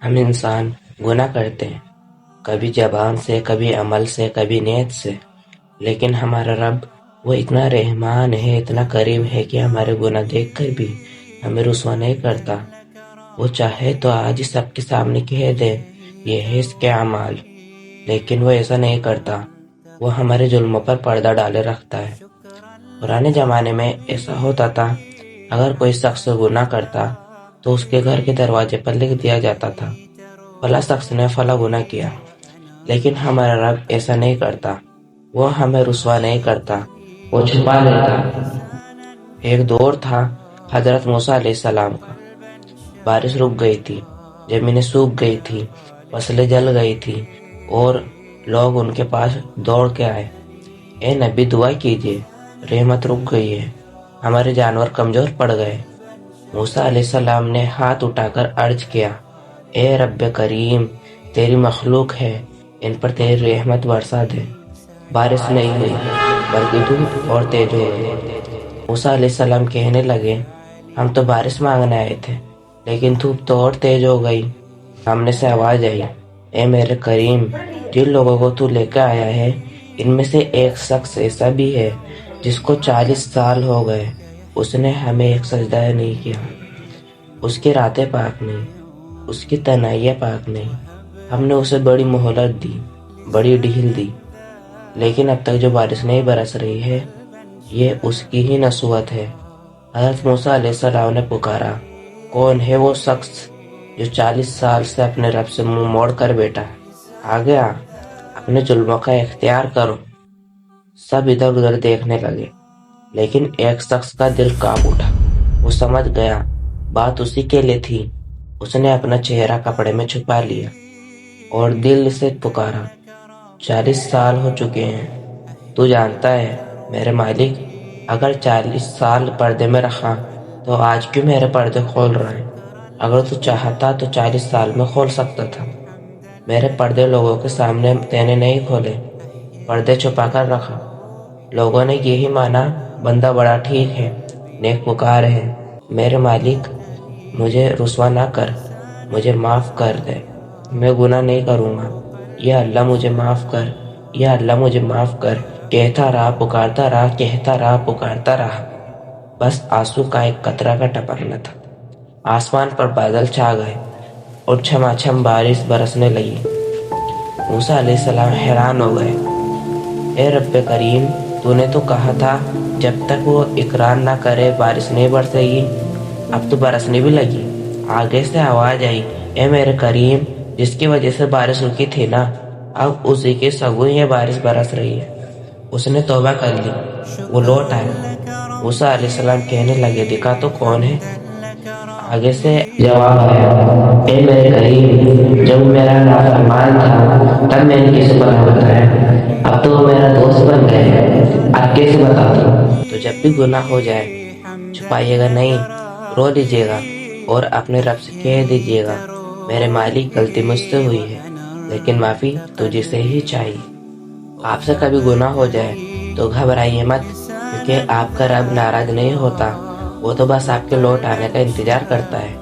ہم انسان گناہ کرتے ہیں، کبھی زبان سے، کبھی عمل سے، کبھی نیت سے، لیکن ہمارا رب وہ اتنا رحمان ہے، اتنا کریم ہے کہ ہمارے گناہ دیکھ کر بھی ہمیں رسوا نہیں کرتا۔ وہ چاہے تو آج سب کے سامنے کہہ دے یہ ہے اس کے اعمال، لیکن وہ ایسا نہیں کرتا۔ وہ ہمارے ظلموں پر پردہ ڈالے رکھتا ہے۔ پرانے زمانے میں ایسا ہوتا تھا، اگر کوئی شخص گناہ کرتا تو اس کے گھر کے دروازے پر لکھ دیا جاتا تھا فلاں شخص نے فلاں گناہ کیا، لیکن ہمارا رب ایسا نہیں کرتا۔ وہ ہمیں رسوا نہیں کرتا، وہ چھپا لیتا۔ ایک دور تھا حضرت موسیٰ علیہ السلام کا۔ بارش رک گئی تھی، زمینیں سوکھ گئی تھی، فصلیں جل گئی تھی، اور لوگ ان کے پاس دوڑ کے آئے، اے نبی دعا کیجئے، رحمت رک گئی ہے، ہمارے جانور کمزور پڑ گئے۔ موسیٰ علیہ السلام نے ہاتھ اٹھا کر عرض کیا، اے رب کریم، تیری مخلوق ہے، ان پر تیری رحمت برسا دے۔ بارش نہیں ہوئی بلکہ دھوپ اور تیز ہو گئی۔ موسیٰ علیہ السلام کہنے لگے، ہم تو بارش مانگنے آئے تھے، لیکن دھوپ تو اور تیز ہو گئی۔ سامنے سے آواز آئی، اے میرے کریم، جن لوگوں کو تو لے کے آیا ہے ان میں سے ایک شخص ایسا بھی ہے جس کو 40 سال ہو گئے، اس نے ہمیں ایک سجدہ نہیں کیا۔ اس کی راتیں پاک نہیں، اس کی تنہائیاں پاک نہیں۔ ہم نے اسے بڑی مہلت دی، بڑی ڈھیل دی، لیکن اب تک جو بارش نہیں برس رہی ہے یہ اس کی ہی نصوحت ہے۔ حضرت موسیٰ علیہ السلام نے پکارا، کون ہے وہ شخص جو 40 سال سے اپنے رب سے منہ موڑ کر بیٹھا ہے؟ آگے آ، اپنے ظلموں کا اختیار کرو۔ سب ادھر ادھر دیکھنے لگے، لیکن ایک شخص کا دل کانپ اٹھا۔ وہ سمجھ گیا بات اسی کے لیے تھی۔ اس نے اپنا چہرہ کپڑے میں چھپا لیا اور دل سے پکارا، 40 سال ہو چکے ہیں، تو جانتا ہے میرے مالک، اگر 40 سال پردے میں رکھا تو آج کیوں میرے پردے کھول رہا ہے؟ اگر تو چاہتا تو 40 سال میں کھول سکتا تھا۔ میرے پردے لوگوں کے سامنے تینے نہیں کھولے، پردے چھپا کر رکھا۔ لوگوں نے یہی مانا، بندہ بڑا ٹھیک ہے، نیک پکار ہے۔ میرے مالک، مجھے رسوا نہ کر، مجھے معاف کر دے، میں گناہ نہیں کروں گا، یا اللہ مجھے معاف کر، یا اللہ مجھے معاف کر۔ کہتا رہا، پکارتا رہا، کہتا رہا، پکارتا رہا، بس آنسو کا ایک قطرہ کا ٹپکنا تھا۔ آسمان پر بادل چھا گئے اور چھما چھم بارش برسنے لگی۔ موسیٰ علیہ السلام حیران ہو گئے، اے رب کریم، تو نے تو کہا تھا جب تک وہ اقرار نہ کرے بارش نہیں برسے گی، اب تو برسنے بھی لگی۔ آگے سے آواز آئی، اے میرے کریم، جس کی وجہ سے بارش رکی تھی نا، اب اسی کے سگوں یہ بارش برس رہی ہے۔ اس نے توبہ کر لی، وہ لوٹ آئے۔ موسیٰ علیہ السلام کہنے لگے، دکھا تو کون ہے؟ آگے سے جواب آیا، اے میرے کریم، جب میرا نافرمان تھا تب میں نے کسی کو نہ بتایا، اب تو وہ میرا دوست بن گیا ہے، اب کیسے بتاتا ہوں؟ تو جب بھی گناہ ہو جائے چھپائیے گا نہیں، رو لیجیے گا اور اپنے رب سے کہہ دیجیے گا، میرے مالک، غلطی مجھ سے ہوئی ہے، لیکن معافی تجھے سے ہی چاہیے۔ آپ سے کبھی گناہ ہو جائے تو گھبرائیے مت، کیونکہ آپ کا رب ناراض نہیں ہوتا، وہ تو بس آپ کے لوٹ آنے کا انتظار کرتا ہے۔